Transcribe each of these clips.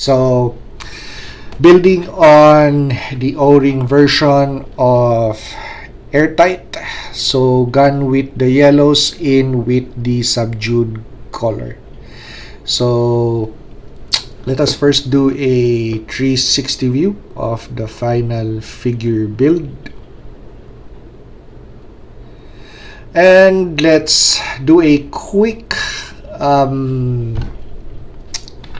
So building on the O-ring version of Airtight, so gone with the yellows in with the subdued color. So let us first do a 360 view of the final figure build. And let's do a quick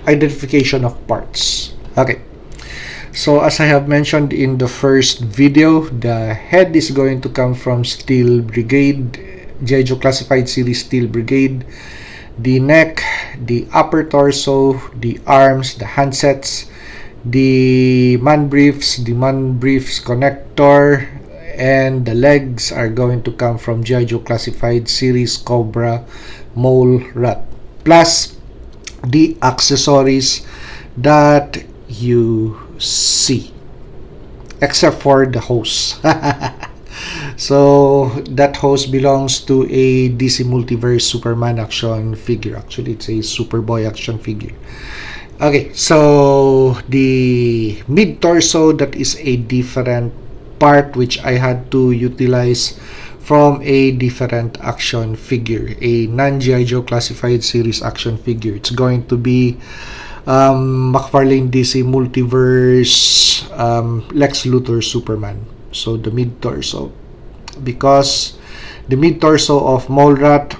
identification of parts. Okay. So as I have mentioned in the first video, the head is going to come from Steel Brigade, Jeju Classified Series Steel Brigade. The neck, the upper torso, the arms, the handsets, the man briefs connector, and the legs are going to come from Jeju Classified Series Cobra Mole Rat. Plus the accessories that you see, except for the hose. So that hose belongs to a DC Multiverse Superman action figure. Actually, it's a Superboy action figure. Okay, so the mid torso, that is a different part which I had to utilize from a different action figure, a non-G.I. Joe Classified Series action figure. It's going to be McFarlane DC Multiverse Lex Luthor Superman. So the mid torso, because the mid torso of Mole Rat,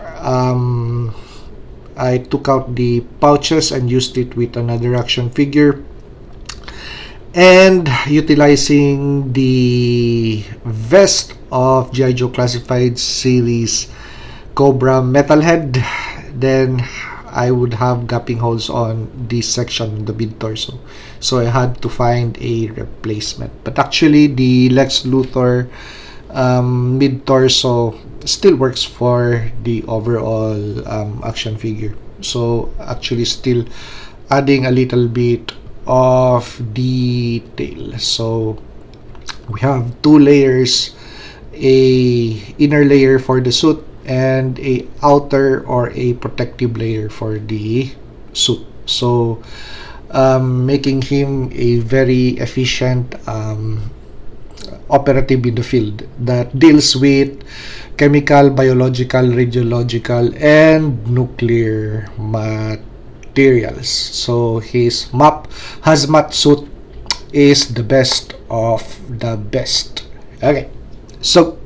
I took out the pouches and used it with another action figure, and utilizing the vest of G.I. Joe Classified Series Cobra Metalhead, then I would have gapping holes on this section, the mid torso. So I had to find a replacement. But actually, the Lex Luthor mid torso still works for the overall action figure. So actually, still adding a little bit of detail. So we have two layers, a inner layer for the suit and a outer or a protective layer for the suit. So making him a very efficient operative in the field that deals with chemical, biological, radiological, and nuclear materials. So his hazmat suit is the best of the best. Okay, so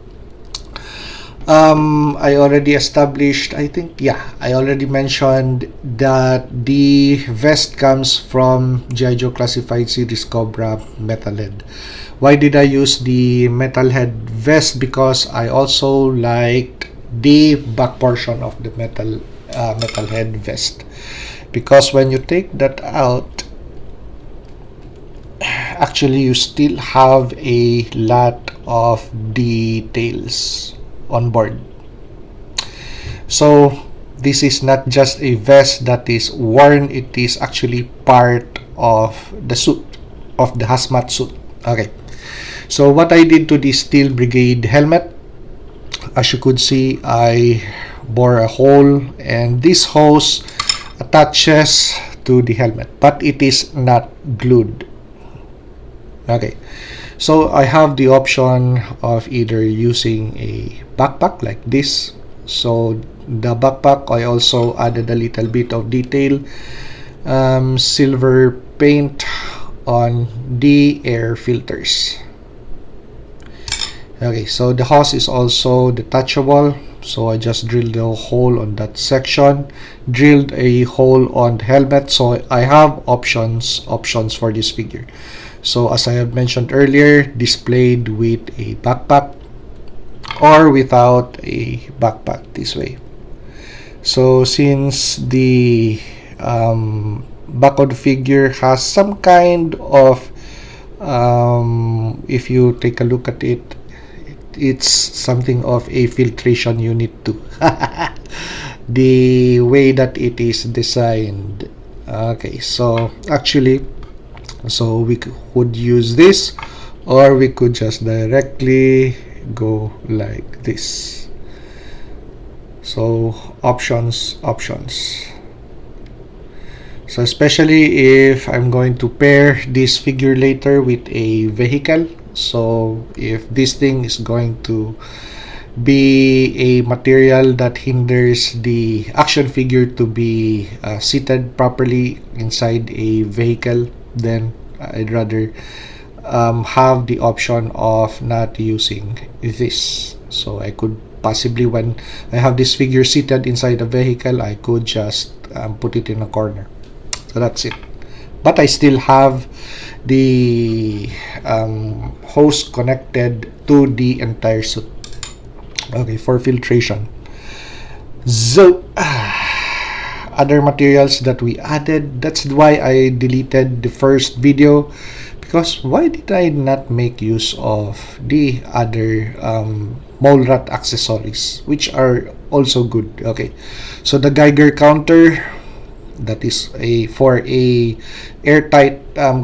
I already established, I already mentioned that the vest comes from G.I. Joe Classified Series Cobra Metalhead. Why did I use the Metalhead vest? Because I also liked the back portion of the Metalhead vest. Because when you take that out, actually you still have a lot of details on board. So this is not just a vest that is worn, it is actually part of the suit, of the hazmat suit. Okay, so what I did to the Steel Brigade helmet, as you could see, I bore a hole, and this hose attaches to the helmet, but it is not glued. Okay, so I have the option of either using a backpack like this. So the backpack, I also added a little bit of detail, silver paint on the air filters. Okay, so the hose is also detachable, so I just drilled a hole on that section, drilled a hole on the helmet. So I have options for this figure. So as I have mentioned earlier, displayed with a backpack or without a backpack, this way. So since the back of the figure has some kind of, if you take a look at it, it's something of a filtration unit too. The way that it is designed. Okay, so actually, so we could use this, or we could just directly go like this. So options. So especially if I'm going to pair this figure later with a vehicle. So if this thing is going to be a material that hinders the action figure to be seated properly inside a vehicle, then I'd rather have the option of not using this. So I could possibly, when I have this figure seated inside a vehicle, I could just put it in a corner. So that's it. But I still have the hose connected to the entire suit. Okay, for filtration. So other materials that we added, that's why I deleted the first video, because why did I not make use of the other mole rat accessories, which are also good. Okay, so the Geiger counter, that is for a airtight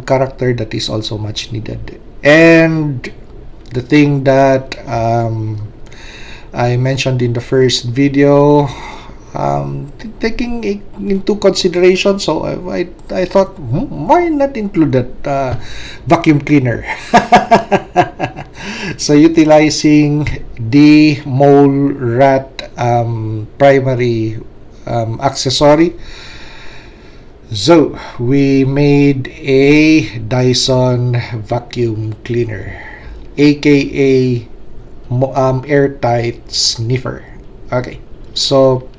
character, that is also much needed. And the thing that I mentioned in the first video, taking it into consideration, so I thought, why not include that vacuum cleaner? So utilizing the mole rat primary accessory, so we made a Dyson vacuum cleaner, aka airtight sniffer. Okay, so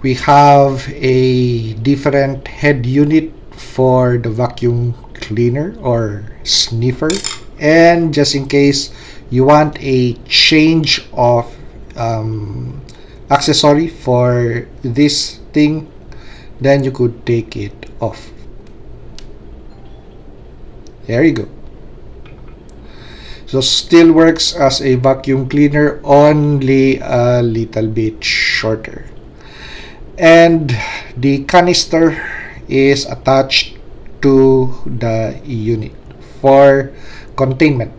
we have a different head unit for the vacuum cleaner or sniffer, and just in case you want a change of accessory for this thing, then you could take it off. There you go. So still works as a vacuum cleaner, only a little bit shorter. And the canister is attached to the unit for containment.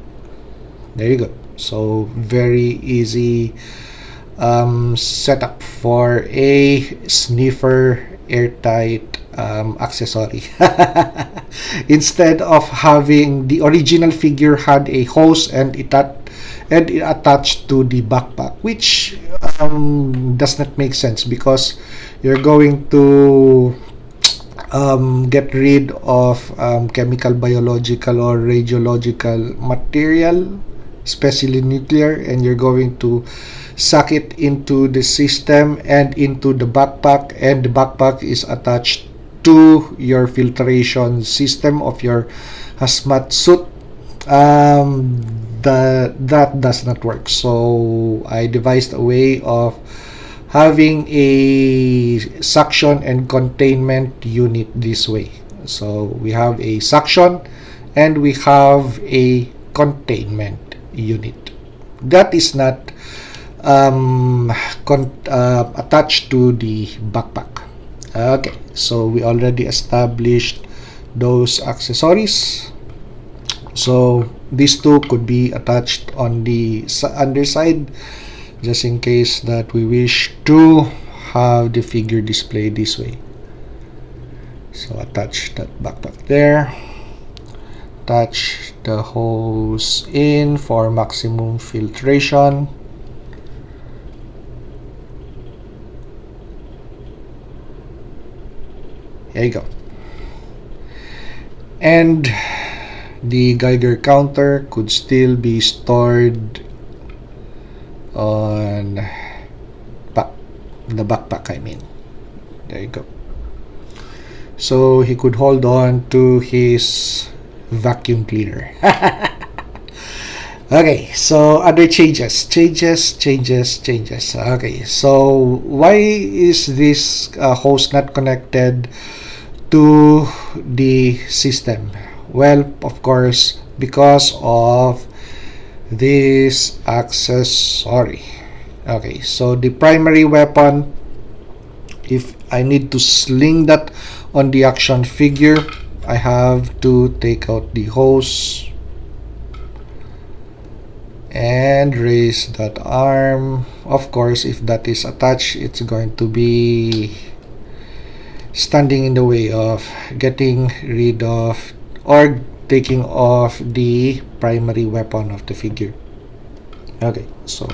There you go. So very easy setup for a sniffer airtight accessory. Instead of having the original figure had a hose and it attached to the backpack, which does not make sense, because you're going to get rid of chemical, biological, or radiological material, especially nuclear, and you're going to suck it into the system and into the backpack, and the backpack is attached to your filtration system of your hazmat suit. That does not work. So I devised a way of having a suction and containment unit this way. So we have a suction and we have a containment unit that is not attached to the backpack. Okay, so we already established those accessories. So these two could be attached on the underside, just in case that we wish to have the figure displayed this way. So attach that backpack there, attach the hose in for maximum filtration. There you go. And the Geiger counter could still be stored on the backpack, I mean. There you go. So he could hold on to his vacuum cleaner. Okay, so other changes. Okay, so why is this hose not connected to the system? Well, of course, because of this accessory. Okay, so the primary weapon, if I need to sling that on the action figure, I have to take out the hose and raise that arm. Of course, if that is attached, it's going to be standing in the way of getting rid of or taking off the primary weapon of the figure. Okay, so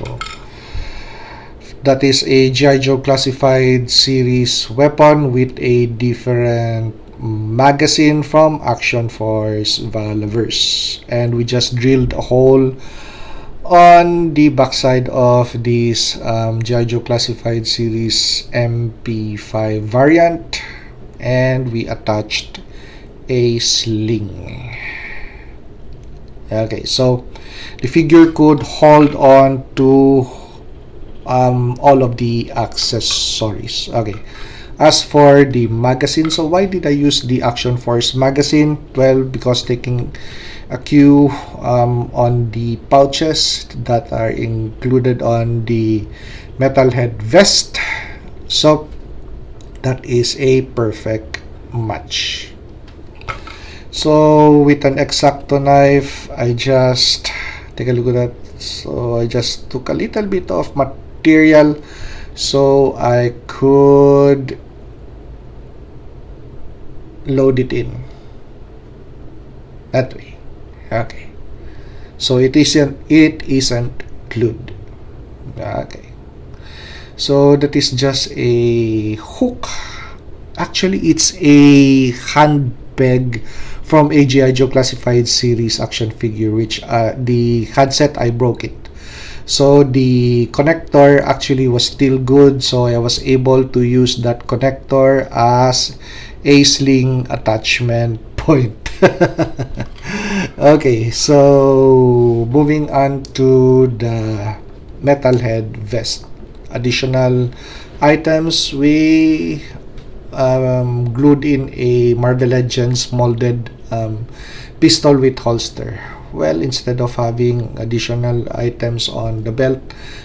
that is a G.I. Joe Classified series weapon with a different magazine from Action Force Valaverse, and we just drilled a hole on the backside of this G.I. Joe Classified series MP5 variant, and we attached a sling. Okay, so the figure could hold on to all of the accessories. Okay, as for the magazine, so why did I use the Action Force magazine? Well, because taking a cue on the pouches that are included on the metalhead vest, so that is a perfect match. So with an X-Acto knife, I just take a look at that. So I just took a little bit of material so I could load it in that way. Okay, so it isn't glued. Okay, so that is just a hook. Actually, it's a hand peg from a G.I. Joe Classified series action figure, which the handset, I broke it. So the connector actually was still good, so I was able to use that connector as a sling attachment point. Okay, so moving on to the metalhead vest. Additional items, we glued in a Marvel Legends molded pistol with holster. Well, instead of having additional items on the belt,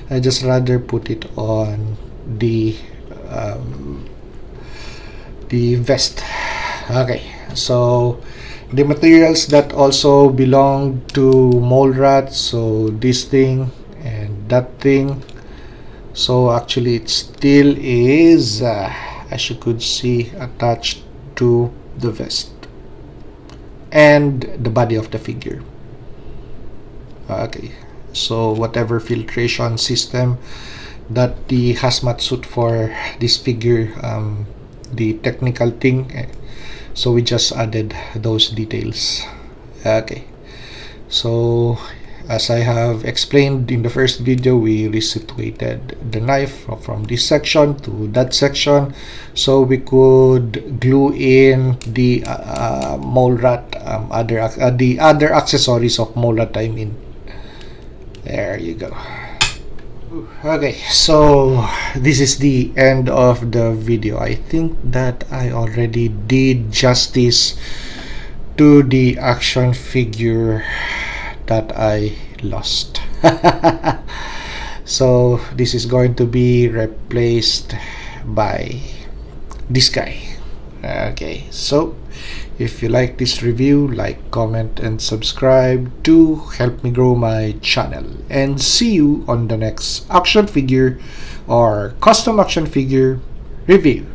I just rather put it on the vest. Okay, so the materials that also belong to Mole Rat, so this thing and that thing. So actually it still is as you could see, attached to the vest and the body of the figure. Okay, so whatever filtration system that the hazmat suit for this figure, the technical thing, so we just added those details. Okay, so as I have explained in the first video, we resituated the knife from this section to that section so we could glue in the Mole Rat, the other accessories of Mole Rat, I mean. There you go. Okay, so this is the end of the video. I think that I already did justice to the action figure that I lost. So this is going to be replaced by this guy. Okay, so if you like this review, like, comment, and subscribe to help me grow my channel. And see you on the next action figure or custom action figure review.